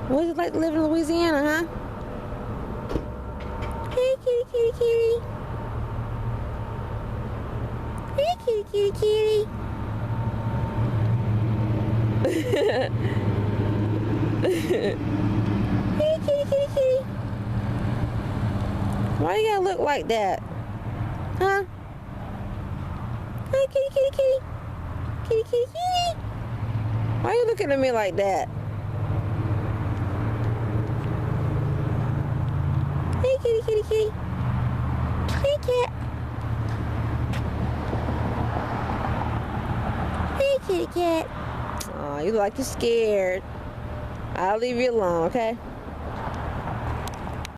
What is it like to live in Louisiana, huh? Hey, kitty, kitty, kitty. Hey, kitty, kitty, kitty. Hey, kitty, kitty, kitty. Why you gotta look like that? Huh? Hey, kitty, kitty, kitty. Kitty, kitty, kitty. Why are you looking at me like that? Hey, kitty, kitty, kitty. Hey, cat. Hey, kitty cat. Aw, you look like you're scared. I'll leave you alone, okay?